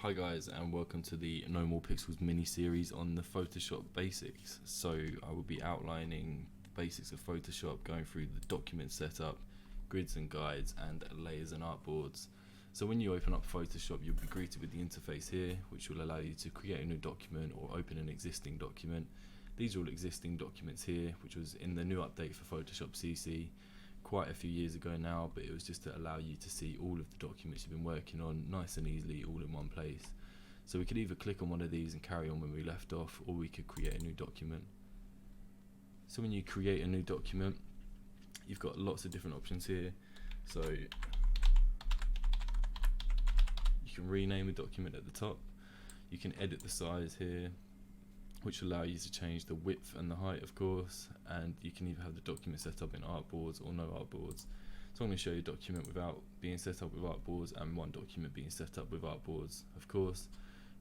Hi guys, and welcome to the No More Pixels mini-series on the Photoshop basics. So I will be outlining the basics of Photoshop, going through the document setup, grids and guides, and layers and artboards. So when you open up Photoshop, you'll be greeted with the interface here, which will allow you to create a new document or open an existing document. These are all existing documents here, which was in the new update for Photoshop CC quite a few years ago now, but it was just to allow you to see all of the documents you've been working on nice and easily all in one place. So we could either click on one of these and carry on when we left off, or we could create a new document. So when you create a new document, you've got lots of different options here. So you can rename a document at the top, you can edit the size here, which allow you to change the width and the height, of course, and you can either have the document set up in Artboards or no Artboards. So I'm going to show you a document without being set up with Artboards and one document being set up with Artboards. Of course,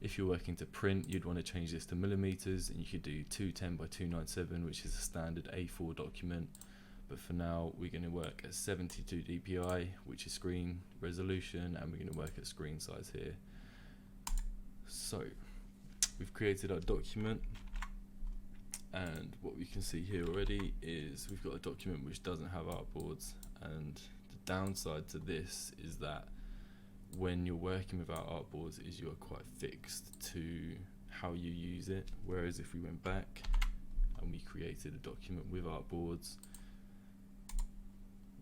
if you're working to print, you'd want to change this to millimeters, and you could do 210 by 297, which is a standard A4 document. But for now, we're going to work at 72 dpi, which is screen resolution, and we're going to work at screen size here. So we've created our document, and what we can see here already is we've got a document which doesn't have artboards, and the downside to this is that when you're working without artboards is you're quite fixed to how you use it, whereas if we went back and we created a document with artboards,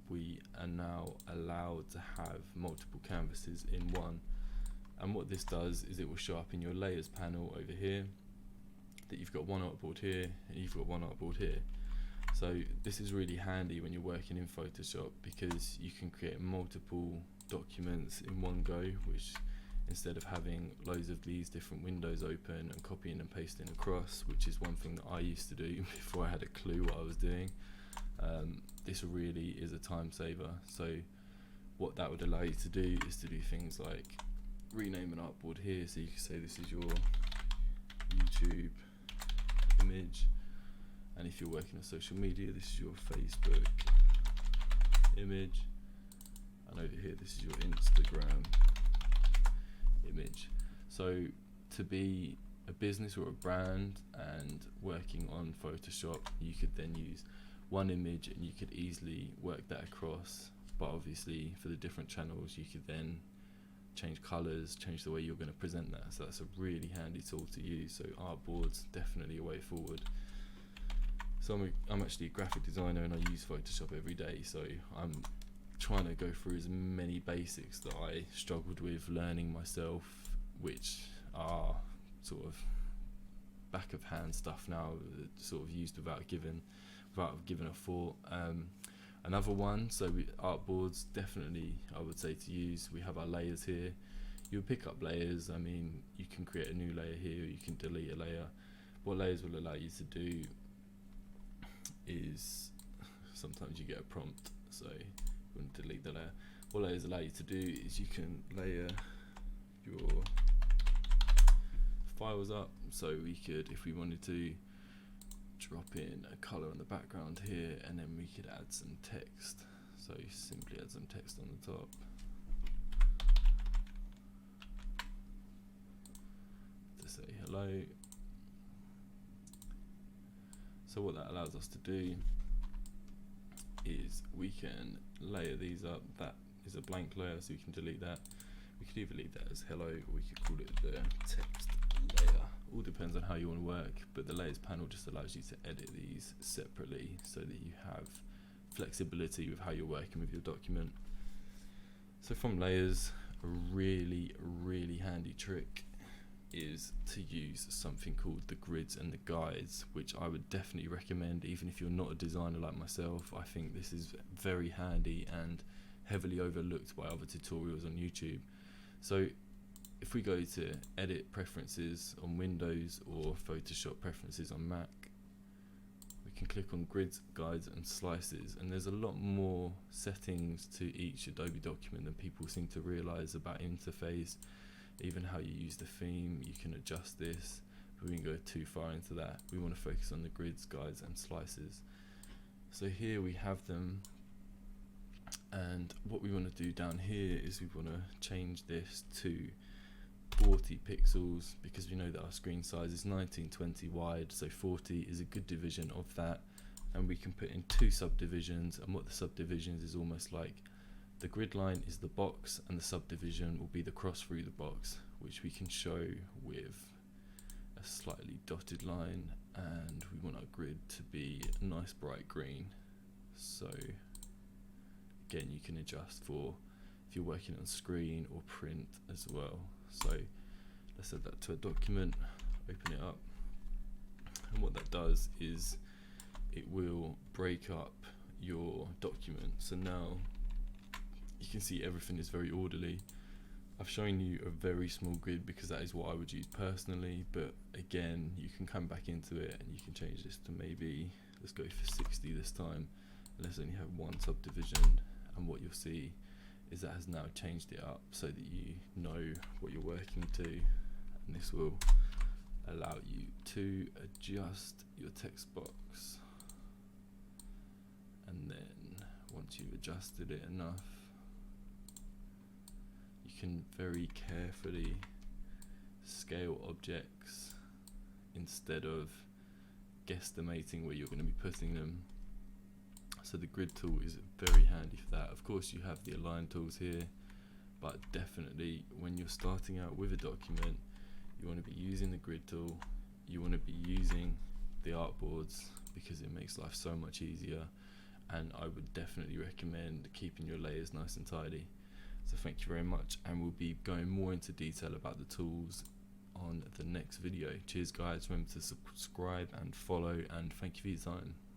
we are now allowed to have multiple canvases in one. And what this does is it will show up in your layers panel over here that you've got one artboard here and you've got one artboard here. So this is really handy when you're working in Photoshop, because you can create multiple documents in one go, which instead of having loads of these different windows open and copying and pasting across, which is one thing that I used to do before I had a clue what I was doing, this really is a time saver. So what that would allow you to do is to do things like rename an artboard here, so you can say this is your YouTube image, and if you're working on social media, this is your Facebook image, and over here this is your Instagram image. So to be a business or a brand and working on Photoshop, you could then use one image and you could easily work that across, but obviously for the different channels you could then change colours, change the way you're going to present that. So that's a really handy tool to use. So Artboards, definitely a way forward. So I'm actually a graphic designer and I use Photoshop every day, so I'm trying to go through as many basics that I struggled with learning myself, which are sort of back of hand stuff now, sort of used without giving a thought. Another one, so Artboards, definitely I would say to use. We have our layers here. You'll pick up layers. I mean, you can create a new layer here, you can delete a layer. What layers will allow you to do is sometimes you get a prompt, so you want to delete the layer. What layers allow you to do is you can layer your files up. So we could, if we wanted to, drop in a color on the background here, and then we could add some text. So you simply add some text on the top. To say hello. So what that allows us to do is we can layer these up. That is a blank layer, so we can delete that. We could either leave that as hello, or we could call it the text layer. All depends on how you want to work, but the layers panel just allows you to edit these separately so that you have flexibility with how you're working with your document. So from layers, a really handy trick is to use something called the grids and the guides, which I would definitely recommend even if you're not a designer like myself. I think this is very handy and heavily overlooked by other tutorials on YouTube. So if we go to edit preferences on Windows or Photoshop preferences on Mac, we can click on grids, guides and slices, and there's a lot more settings to each Adobe document than people seem to realize about interface, even how you use the theme. You can adjust this, but we can go too far into that. We want to focus on the grids, guides and slices. So here we have them, and what we want to do down here is we want to change this to 40 pixels because we know that our screen size is 1920 wide, so 40 is a good division of that, and we can put in 2 subdivisions. And what the subdivisions is almost like the grid line is the box and the subdivision will be the cross through the box, which we can show with a slightly dotted line, and we want our grid to be a nice bright green. So again, you can adjust for if you're working on screen or print as well. So let's add that to a document, open it up, and what that does is it will break up your document. So now you can see everything is very orderly. I've shown you a very small grid because that is what I would use personally, but again, you can come back into it and you can change this to maybe, let's go for 60 this time, and let's only have 1 subdivision. And what you'll see is that has now changed it up so that you know what you're working to, and this will allow you to adjust your text box. And then once you've adjusted it enough, you can very carefully scale objects instead of guesstimating where you're going to be putting them. So the grid tool is very handy for that. Of course you have the align tools here, but definitely when you're starting out with a document, you want to be using the grid tool, you want to be using the artboards because it makes life so much easier, and I would definitely recommend keeping your layers nice and tidy. So thank you very much, and we'll be going more into detail about the tools on the next video. Cheers guys, remember to subscribe and follow, and thank you for your time.